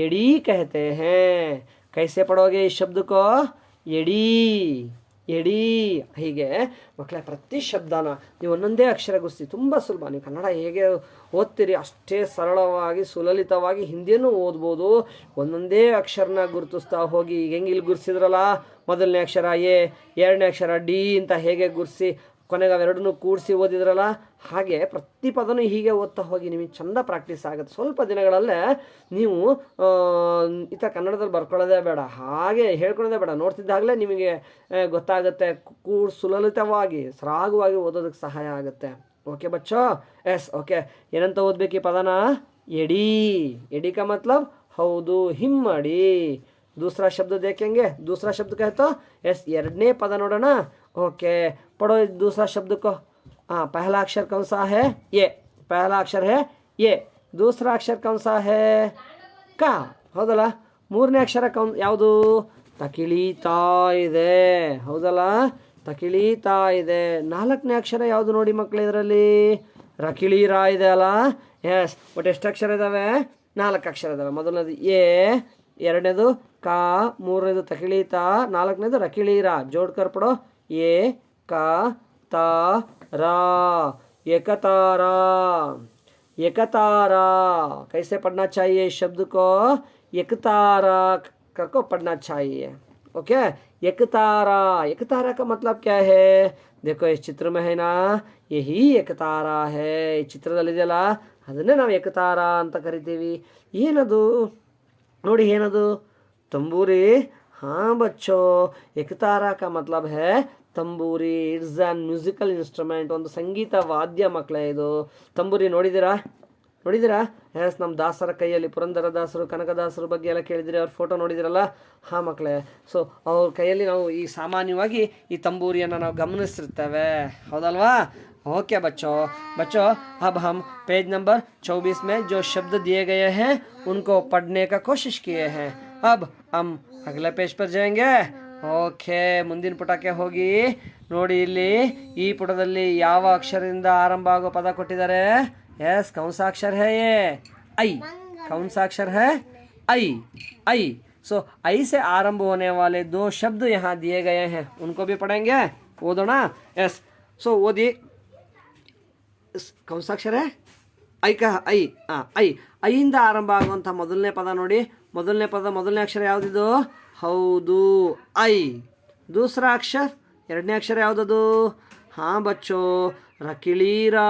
ಎಡಿ कहते हैं. कैसे पढ़ोगे इस शब्द को? ಎಡಿ, ಎಡಿ. ಹೀಗೆ ಮಕ್ಕಳೇ ಪ್ರತಿ ಶಬ್ದನ ನೀವು ಒಂದೊಂದೇ ಅಕ್ಷರ ಗುರುತಿಸಿ. ತುಂಬ ಸುಲಭ. ನೀವು ಕನ್ನಡ ಹೇಗೆ ಓದ್ತೀರಿ ಅಷ್ಟೇ ಸರಳವಾಗಿ ಸುಲಲಿತವಾಗಿ ಹಿಂದಿಯನ್ನು ಓದ್ಬೋದು. ಒಂದೊಂದೇ ಅಕ್ಷರನ ಗುರುತಿಸ್ತಾ ಹೋಗಿ. ಈಗ ಹೆಂಗೆ ಇಲ್ಲಿ ಗುರುತಿಸಿದ್ರಲ್ಲ, ಮೊದಲನೇ ಅಕ್ಷರ ಎ, ಎರಡನೇ ಅಕ್ಷರ ಡಿ ಅಂತ ಹೇಗೆ ಗುರುತಿಸಿ ಕೊನೆಗೆ ಅವೆರಡನ್ನೂ ಕೂಡಿಸಿ ಓದಿದ್ರಲ್ಲ, ಹಾಗೆ ಪ್ರತಿ ಪದನೂ ಹೀಗೆ ಓದ್ತಾ ಹೋಗಿ ನಿಮಗೆ ಚಂದ ಪ್ರಾಕ್ಟೀಸ್ ಆಗುತ್ತೆ. ಸ್ವಲ್ಪ ದಿನಗಳಲ್ಲೇ ನೀವು ಈ ಥರ ಕನ್ನಡದಲ್ಲಿ ಬರ್ಕೊಳ್ಳೋದೇ ಬೇಡ, ಹಾಗೆ ಹೇಳ್ಕೊಳ್ಳೋದೇ ಬೇಡ, ನೋಡ್ತಿದ್ದಾಗಲೇ ನಿಮಗೆ ಗೊತ್ತಾಗುತ್ತೆ, ಸುಲಲಿತವಾಗಿ ಸರಾಗವಾಗಿ ಓದೋದಕ್ಕೆ ಸಹಾಯ ಆಗುತ್ತೆ. ಓಕೆ ಬಚ್ಚೋ? Yes okay. ಏನಂತ ಓದ್ಬೇಕು ಈ ಪದನ? ಎಡಿ. ಎಡಿ का मतलब ಹೌದು, ಹಿಮ್ಮಡಿ. दूसरा शब्द देखेंगे, दूसरा शब्द कहे तो यस ಎರಡನೇ ಪದ ನೋಡೋಣ. ओके पढ़ो दूसरा शब्द को. हाँ, पहला अक्षर कौन सा है? ये. पहला अक्षर है ये. दूसरा अक्षर कौन सा है? का. ಹೌದಲ್ಲ? ಮೂರನೇ ಅಕ್ಷರ ಯಾವುದು? ತಕಿಳಿತಾ ಇದೆ. ಹೌದಲ್ಲ? ತಕಿಳಿತಾ ಇದೆ. ನಾಲ್ಕನೇ ಅಕ್ಷರ ಯಾವುದು ನೋಡಿ ಮಕ್ಕಳು ಇದರಲ್ಲಿ? ರಕಿಳಿರಾ ಇದೆ ಅಲ್ಲ? ಎಸ್. ಒಟ್ಟು ಎಷ್ಟು ಅಕ್ಷರ ಇದ್ದಾವೆ? 4 ಅಕ್ಷರ ಇದ್ದಾವೆ. ಮೊದಲನೇದು ಎ, ಎರಡನೇದು ಕಾ, ಮೂರನೇದು ತಕಿಳಿತಾ, ನಾಲ್ಕನೇದು ರಕಿಳಿರಾ. ಜೋಡ್ಕರ್ ಪಡೋ. ಎ का तारा. एकतारा. एकतारा कैसे पढ़ना चाहिए इस शब्द को? एकतारा करको पढ़ना चाहिए. ओके. एकतारा. एकतारा का मतलब क्या है? देखो इस चित्र में है ना, यही एकतारा है. ಈ ಚಿತ್ರದಲ್ಲಿದೆಯಲ್ಲ ಅದನ್ನೇ ನಾವು ಏಕತಾರ ಅಂತ ಕರಿತೀವಿ. ಏನದು ನೋಡಿ, ಏನದು? ತಂಬೂರಿ. हाँ बच्चों, एकतारा का मतलब है ತಂಬೂರಿ. ಇಟ್ಸ್ ಆನ್ ಮ್ಯೂಸಿಕಲ್ ಇನ್ಸ್ಟ್ರೂಮೆಂಟ್, ಒಂದು ಸಂಗೀತ ವಾದ್ಯ ಮಕ್ಕಳೇ ಇದು. ತಂಬೂರಿ ನೋಡಿದ್ದೀರಾ? ಎಸ್, ನಮ್ಮ ದಾಸರ ಕೈಯಲ್ಲಿ, ಪುರಂದರದಾಸರು, ಕನಕದಾಸರ ಬಗ್ಗೆ ಎಲ್ಲ ಕೇಳಿದಿರಿ, ಅವ್ರ ಫೋಟೋ ನೋಡಿದಿರಲ್ಲ? ಹಾಂ ಮಕ್ಕಳೇ. ಸೊ ಅವ್ರ ಕೈಯಲ್ಲಿ ನಾವು ಈ ಸಾಮಾನ್ಯವಾಗಿ ಈ ತಂಬೂರಿಯನ್ನು ನಾವು ಗಮನಿಸಿರ್ತೇವೆ, ಹೌದಲ್ವಾ? ओके बच्चों अब हम पेज नंबर 24 में जो शब्द दिए गए हैं उनको पढ़ने का कोशिश किए हैं. अब हम अगले पेज पर जाएंगे. ಓಕೆ, ಮುಂದಿನ ಪುಟಕ್ಕೆ ಹೋಗಿ ನೋಡಿ. ಇಲ್ಲಿ ಈ ಪುಟದಲ್ಲಿ ಯಾವ ಅಕ್ಷರದಿಂದ ಆರಂಭ ಆಗೋ ಪದ ಕೊಟ್ಟಿದ್ದಾರೆ? ಎಸ್, कौन सा अक्षर है ये? ಐ. कौन सा अक्षर है? ಐ. सो ಐ से आरंभ होने वाले 2 शब्द यहाँ दिए गए हैं, उनको भी पढ़ेंगे. ಓದೋಣ. ಎಸ್. ಸೊ ಓದಿ. कौन सा अक्षर है? ಐ का ಐ. ಐ. ಐಯಿಂದ ಆರಂಭ ಆಗುವಂಥ ಮೊದಲನೇ ಪದ ನೋಡಿ. ಮೊದಲನೇ ಅಕ್ಷರ ಯಾವುದಿದು? ಹೌದು, ಐ. दूसरा अक्षर, ಎರಡನೇ ಅಕ್ಷರ ಯಾವುದದು? हाँ बच्चों, रकिलीरा.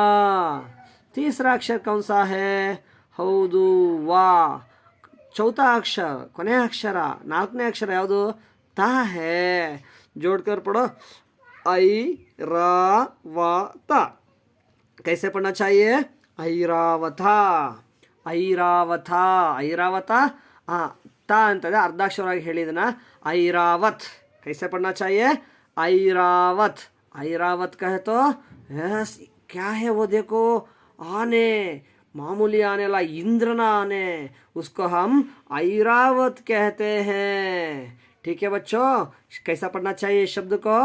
तीसरा अक्षर कौन सा है? ಹೌದು, ವಾ. ಚೌಥಾ ಅಕ್ಷರ, ಕೊನೆಯ ಅಕ್ಷರ, ನಾಲ್ಕನೇ ಅಕ್ಷರ ಯಾವುದು? ತಾ ಹೇ. जोड़कर पढ़ो. ಐ ರಾ ವಾ ತಾ. कैसे पढ़ना चाहिए? ಐರಾವತ. ತಾ ಅಂತದೆ ಅರ್ಧಾಕ್ಷರವಾಗಿ ಹೇಳಿದನ. ಐರಾವತ್. कैसे पढ़ना चाहिए? ऐरावत कहे तो यस, क्या है वो? देखो, आने, मामूली आने ला, इंद्रना आने, उसको हम ऐरावत कहते हैं. ठीक है बच्चों? कैसा पढ़ना चाहिए इस शब्द को?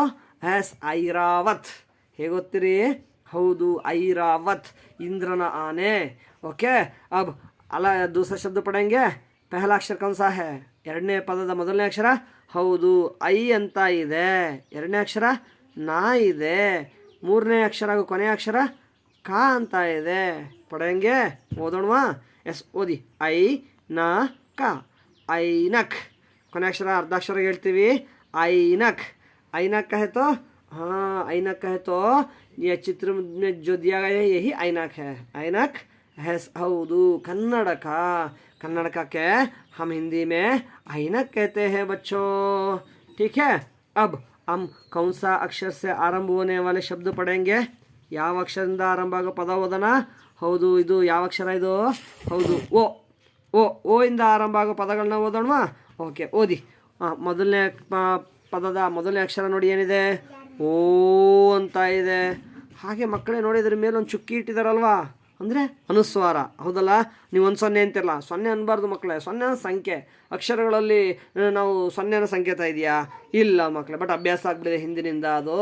यस, ऐरावत. ಹೇಗೆ ಓದ್ತೀರಿ? ಹೌದು, ಐರಾವತ್, ಇಂದ್ರನ ಆನೆ. ಓಕೆ. अब अला दूसरा शब्द पढ़ेंगे. पहला अक्षर कौन सा है? ಎರಡನೇ ಪದದ ಮೊದಲನೇ ಅಕ್ಷರ ಹೌದು, ಐ ಅಂತ ಇದೆ. ಎರಡನೇ ಅಕ್ಷರ ನಾ ಇದೆ. ಮೂರನೇ ಅಕ್ಷರ ಹಾಗೂ ಕೊನೆಯ ಅಕ್ಷರ ಕಾ ಅಂತ ಇದೆ. ಪಡೆಂಗೆ. ಓದೋಣವಾ? ಎಸ್, ಓದಿ. ಐ ನ ಕ. ಐನಕ್. ಕೊನೆ ಅಕ್ಷರ ಅರ್ಧಾಕ್ಷರ ಹೇಳ್ತೀವಿ. ಐನಕ್. ಐನಕ್ कहे तो, हाँ, ऐनक कहे तो ये चित्र में जो दिया गया है यही ऐनक है. ऐनक है. हौदू, कन्नड़ के हम हिंदी में ऐनक कहते हैं बच्चों. ठीक है. अब हम कौन सा अक्षर से आरंभ होने वाले शब्द पढ़ेंगे? ಯಾವ ಅಕ್ಷರದಿಂದ ಆರಂಭ ಆಗೋ ಪದ ಓದೋಣ. ಹೌದು, ಇದು ಯಾವ ಅಕ್ಷರ ಇದು? ಹೌದು, ಓ ಇಂದ ಆರಂಭ ಆಗೋ ಪದಗಳನ್ನ ಓದೋಣವಾ? ಓಕೆ, ಓದಿ. ಮೊದಲನೇ ಪದದ ಮೊದಲನೇ ಅಕ್ಷರ ನೋಡಿ, ಏನಿದೆ? ಓ ಅಂತ ಇದೆ. ಹಾಗೆ ಮಕ್ಕಳೇ ನೋಡಿ, ಇದ್ರ ಮೇಲೆ ಒಂದು ಚುಕ್ಕಿ ಇಟ್ಟಿದಾರಲ್ವಾ, ಅಂದರೆ ಅನುಸ್ವಾರ. ಹೌದಲ್ಲ? ನೀವು 1 0 ಅಂತಿರಲ್ಲ, 0 ಅನ್ಬಾರ್ದು ಮಕ್ಕಳೇ. 0 ಸಂಖ್ಯೆ. ಅಕ್ಷರಗಳಲ್ಲಿ ನಾವು 0ನ ಸಂಕೇತ ಇದೆಯಾ? ಇಲ್ಲ ಮಕ್ಕಳೇ. ಬಟ್ ಅಭ್ಯಾಸ ಆಗ್ಬಿಟ್ಟಿದೆ ಹಿಂದಿನಿಂದ ಅದು.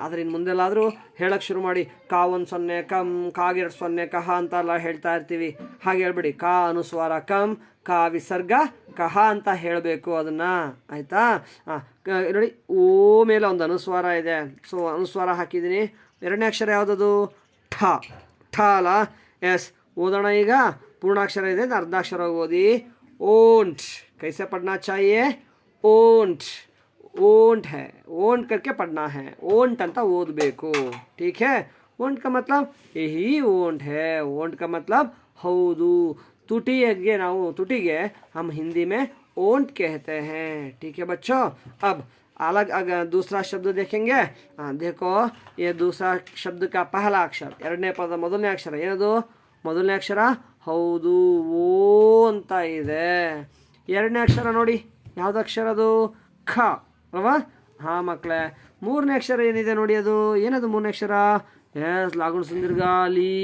ಆದರೆ ಇನ್ನು ಮುಂದೆಲ್ಲಾದರೂ ಹೇಳಕ್ಕೆ ಶುರು ಮಾಡಿ. ಕಾ 1 0, ಕಮ್, ಕಾಗೆ 2 0, ಕಹ ಅಂತೆಲ್ಲ ಹೇಳ್ತಾ ಇರ್ತೀವಿ. ಹಾಗೆ ಹೇಳ್ಬಿಡಿ. ಕಾ ಅನುಸ್ವಾರ ಕಮ್, ಕಾ ವಿಸರ್ಗ ಕಹ ಅಂತ ಹೇಳಬೇಕು ಅದನ್ನು. ಆಯಿತಾ? ನೋಡಿ, ಓ ಮೇಲೆ ಒಂದು ಅನುಸ್ವಾರ ಇದೆ. ಸೊ ಅನುಸ್ವಾರ ಹಾಕಿದ್ದೀನಿ. ಎರಡನೇ ಅಕ್ಷರ ಯಾವುದದು? ಠ ಅಲ್ಲ? ಎಸ್, ಓದೋಣ ಈಗ. ಪೂರ್ಣಾಕ್ಷರ ಇದೆ, ಅರ್ಧಾಕ್ಷರ ಓದಿ. ಓಂಟ್. कैसे पढ़ना चाहिए? ಓಂಟ್. ओंट है, ओंट करके पढ़ना है, ओंट ಅಂತ ಓದಬೇಕು. ठीक है. ओंट का मतलब यही ओंट है. ओंट का मतलब ಹೌದು. ತುಟಿಗೆ ನಾವು ತುಟಿಗೆ हम हिंदी में ओंट कहते हैं. ठीक है बच्चों. अब अलग अगर दूसरा शब्द देखेंगे. देखो ये दूसरा शब्द का पहला अक्षर, ಎರಡನೇ ಪದ ಮೊದಲನೇ ಅಕ್ಷರ ಏನದು? ಮೊದಲನೇ ಅಕ್ಷರ ಹೌದು, ಓ ಅಂತ ಇದೆ. ಎರಡನೇ ಅಕ್ಷರ ನೋಡಿ, ಯಾವ್ದು ಅಕ್ಷರ ಅದು? ಖ ಅಲ್ವಾ? ಹಾಂ ಮಕ್ಕಳೇ. ಮೂರನೇ ಅಕ್ಷರ ಏನಿದೆ ನೋಡಿ, ಅದು ಏನದು ಮೂರನೇ ಅಕ್ಷರ? ಎಸ್, ಲಾಗುಣ ಸುಂದರ್ಗಾಲಿ.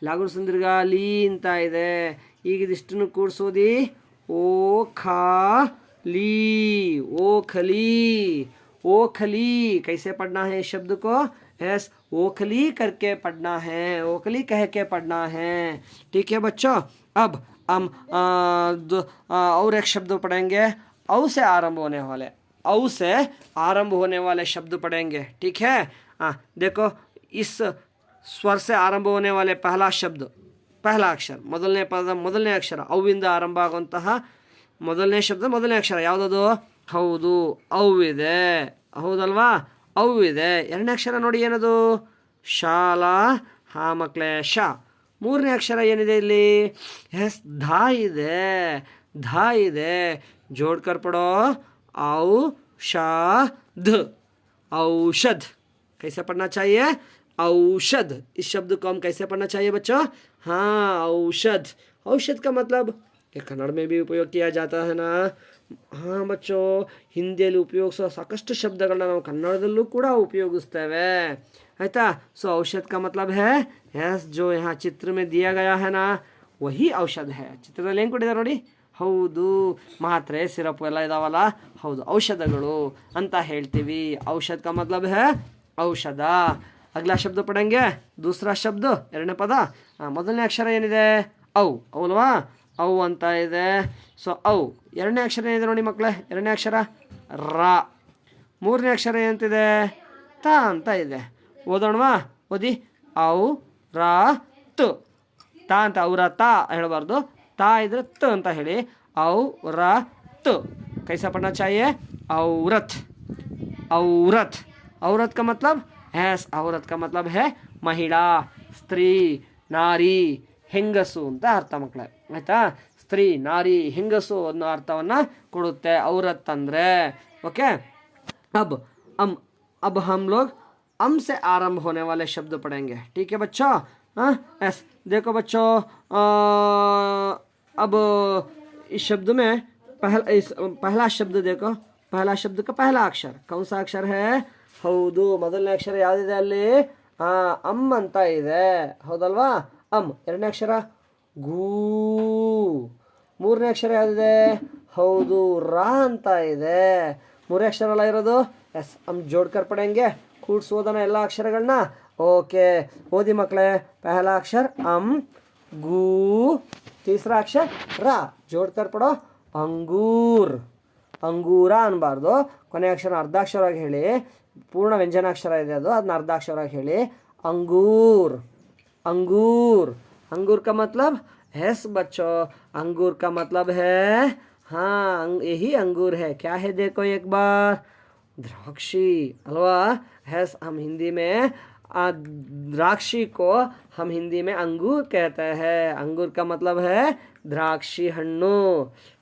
ಲಾಗುಣ ಸುಂದರ್ಗಾಲಿ ಅಂತ ಇದೆ. ಈಗ ಇದಿಷ್ಟನ್ನು ಕೂಡಿಸೋದಿ ಓ ಖಾ ली. ओखली. ओखली कैसे पढ़ना है इस शब्द को? यस, ओखली करके पढ़ना है, ओखली कह के पढ़ना है. ठीक है बच्चों. अब हम और एक शब्द पढ़ेंगे. औ से आरंभ होने वाले, औ से आरंभ होने वाले शब्द पढ़ेंगे. ठीक है. देखो इस स्वर से आरंभ होने वाले पहला शब्द, पहला अक्षर, ಮೊದಲನೇ ಪದ ಮೊದಲನೇ ಅಕ್ಷರ ಅವಿಂದ ಆರಂಭ ಆಗುವಂತಹ ಮೊದಲನೇ ಶಬ್ದ ಮೊದಲನೇ ಅಕ್ಷರ ಯಾವುದದು? ಹೌದು, ಔ ಇದೆ. ಹೌದಲ್ವಾ? ಔ ಇದೆ. ಎರಡನೇ ಅಕ್ಷರ ನೋಡಿ ಏನದು? ಶಾಲಾ. ಹಾ ಮಕ್ಕಳೇ, ಶಾ. ಮೂರನೇ ಅಕ್ಷರ ಏನಿದೆ ಇಲ್ಲಿ? ಎಸ್, ಧಾ ಇದೆ. ಧಾ ಇದೆ. जोड़कर पढ़ो. औ शा ध, औषध. कैसे पढ़ना चाहिए? औषध. इस शब्द को हम कैसे पढ़ना चाहिए बच्चों? हाँ, औषध. औषध का मतलब ये कन्नड़ में भी उपयोग किया जाता है ना. हाँ बच्चों, ಹಿಂದಿಯಲ್ಲಿ ಉಪಯೋಗಿಸೋ ಸಾಕಷ್ಟು ಶಬ್ದಗಳನ್ನ ನಾವು ಕನ್ನಡದಲ್ಲೂ ಕೂಡ ಉಪಯೋಗಿಸ್ತೇವೆ. ಆಯ್ತಾ? सो औषध का मतलब है यस, जो यहाँ चित्र में दिया गया है ना, वही औषध है. ಚಿತ್ರದಲ್ಲಿ ಏನು ಕೊಟ್ಟಿದ್ದಾರೆ ನೋಡಿ. ಹೌದು, ಮಾತ್ರೆ ಸಿರಪ್ ಎಲ್ಲ ಇದಾವಲ್ಲ, ಹೌದು, ಔಷಧಗಳು ಅಂತ ಹೇಳ್ತೀವಿ. ಔಷಧ का मतलब है ಔಷಧ. अगला शब्द पढ़ेंगे. दूसरा शब्द, ಎರಡನೇ ಪದ. ಮೊದಲನೇ ಅಕ್ಷರ ಏನಿದೆ? ಔ. ಹೌಲ್ವಾ? ಔ ಅಂತ ಇದೆ. ಸೊ ಔ. ಎರಡನೇ ಅಕ್ಷರ ಏನಿದೆ ನೋಡಿ ಮಕ್ಕಳೇ? ಎರಡನೇ ಅಕ್ಷರ ರಾ. ಮೂರನೇ ಅಕ್ಷರ ಏನಂತಿದೆ? ತ ಅಂತ ಇದೆ. ಓದೋಣವಾ? ಓದಿ. ಔ ರಾ ತ. ತ ಅಂತ ಔರ ತ ಹೇಳಬಾರ್ದು. ತಾ ಇದ್ರೆ ತ ಅಂತ ಹೇಳಿ. ಔ ರಾ ತ. कैसा पढ़ना चाहिए? औरत. औरत. औरत का मतलब है, औरत का मतलब है महिला, स्त्री, नारी, ಹೆಂಗಸು ಅಂತ ಅರ್ಥ ಮಕ್ಕಳೇ. ಆಯ್ತಾ? ಸ್ತ್ರೀ, ನಾರಿ, ಹೆಂಗಸು ಅನ್ನೋ ಅರ್ಥವನ್ನು ಕೊಡುತ್ತೆ ಔರತ್ ಅಂದರೆ. ओके. अब हम लोग अम से आरंभ होने वाले शब्द पढ़ेंगे. ठीक है बच्चों? हाँ यस. देखो बच्चों, अब इस शब्द में पहला शब्द देखो. पहला शब्द का पहला अक्षर कौन सा अक्षर है? ಹೌದು, ಮೊದಲನೇ ಅಕ್ಷರ ಯಾವುದಿದೆ ಅಲ್ಲಿ? ಅಮ್ ಅಂತ ಇದೆ. ಹೌದಲ್ವಾ? ಅಮ್. ಎರಡನೇ ಅಕ್ಷರ ಗೂ. ಮೂರನೇ ಅಕ್ಷರ ಯಾವುದಿದೆ? ಹೌದು, ರಾ ಅಂತ ಇದೆ. ಮೂರೇ ಅಕ್ಷರ ಅಲ್ಲ ಇರೋದು. ಎಸ್, ಅಮ್ ಜೋಡ್ಕರ್ ಪಡೆಂಗೆ. ಕೂಡ್ಸೋದನ್ನ ಎಲ್ಲ ಅಕ್ಷರಗಳನ್ನ. ಓಕೆ, ಓದಿ ಮಕ್ಕಳೇ. ಪಹಲಾ ಅಕ್ಷರ ಅಮ್, ಗೂ. ತೀಸರಾ ಅಕ್ಷರ ರಾ. ಜೋಡ್ಕರ್ ಪಡೋ. ಅಂಗೂರ್. ಅಂಗೂರ ಅನ್ಬಾರ್ದು. ಕೊನೆ ಅಕ್ಷರ ಅರ್ಧಾಕ್ಷರವಾಗಿ ಹೇಳಿ. पूर्ण व्यंजनाक्षर है ಅದು, ಅದನ್ನ ಅರ್ಧಾಕ್ಷರವಾಗಿ ಹೇಳಿ. अंगूर. अंगूर. अंगूर का मतलब यस बच्चों, अंगूर का मतलब है, हाँ यही अंगूर है. क्या है देखो एक बार? द्राक्षी. अल्वा? यस, हम हिंदी में द्राक्षी को हम हिंदी में अंगूर कहते हैं. अंगूर का मतलब है द्राक्षी हन्नू.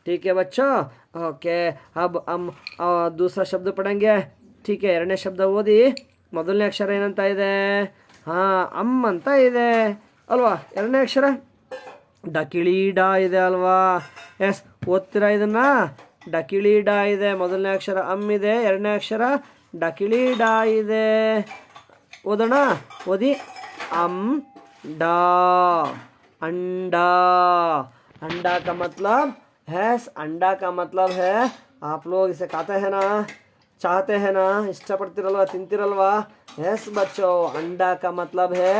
ठीक है बच्चों? ओके. अब हम दूसरा शब्द पढ़ेंगे. ठीक है. ಎರಡನೇ ಶಬ್ದ ಓದಿ. ಮೊದಲನೇ ಅಕ್ಷರ ಏನಂತ ಇದೆ? ಹಾಂ, ಅಮ್ ಅಂತ ಇದೆ ಅಲ್ವಾ? ಎರಡನೇ ಅಕ್ಷರ ಡಕಿಳಿ ಡಾ ಇದೆ ಅಲ್ವಾ? ಎಸ್, ಓದ್ತೀರಾ ಇದನ್ನ? ಡಕಿಳಿ ಡಾ ಇದೆ. ಮೊದಲನೇ ಅಕ್ಷರ ಅಮ್ ಇದೆ. ಎರಡನೇ ಅಕ್ಷರ ಡಕಿಳಿ ಡಾ ಇದೆ. ಓದೋಣ. ಓದಿ. ಅಮ್ ಡಾ. अंडा. अंडा का मतलब है, अंडा का मतलब है, आप लोग इसे खाते हैं ना, चाहते हैं ना, इष्टपಡ್ತಿರಲ್ವಾ, ತಿಂತಿರಲ್ವಾ? यस बच्चों, अंडा का मतलब है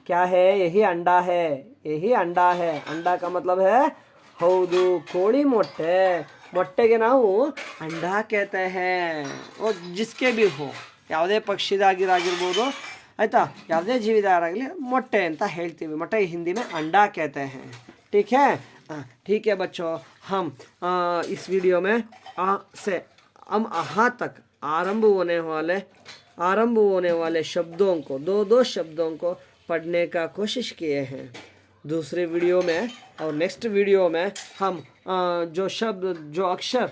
क्या है? यही अंडा है, यही अंडा है. अंडा का मतलब है ಹೌದು, ಕೋಳಿ ಮೊಟ್ಟೆ. ಮೊಟ್ಟೆಗೆ ನಾವು ಅಂಡ कहते हैं. और जिसके भी हो, ಯಾವುದೇ ಪಕ್ಷಿದಾಗಿರಾಗಿರ್ಬೋದು ಆಯಿತಾ, ಯಾವುದೇ ಜೀವಿದಾರಾಗಲಿ ಮೊಟ್ಟೆ ಅಂತ ಹೇಳ್ತೀವಿ. ಮೊಟ್ಟೆ ಹಿಂದಿ में अंडा कहते हैं. ठीक है? ठीक है बच्चों, हम इस वीडियो में आ से हम यहाँ तक आरंभ होने वाले शब्दों को दो शब्दों को पढ़ने का कोशिश किए हैं। दूसरे वीडियो में और नेक्स्ट वीडियो में हम जो शब्द जो अक्षर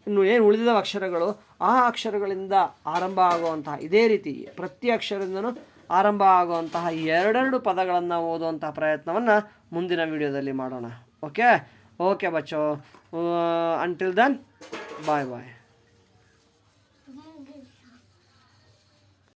ಇನ್ನು ಏನು ಉಳಿದ ಅಕ್ಷರಗಳು ಆ ಅಕ್ಷರಗಳಿಂದ ಆರಂಭ ಆಗುವಂತಹ ಇದೇ ರೀತಿ ಪ್ರತಿ ಅಕ್ಷರದಿಂದನೂ ಆರಂಭ ಆಗುವಂತಹ ಎರಡೆರಡು ಪದಗಳನ್ನು ಓದುವಂತಹ ಪ್ರಯತ್ನವನ್ನು ಮುಂದಿನ ವಿಡಿಯೋದಲ್ಲಿ ಮಾಡೋಣ. ಓಕೆ ಬಚ್ಚೋ, ಅಂಟಿಲ್ ದೆನ್ ಬಾಯ್ ಬಾಯ್.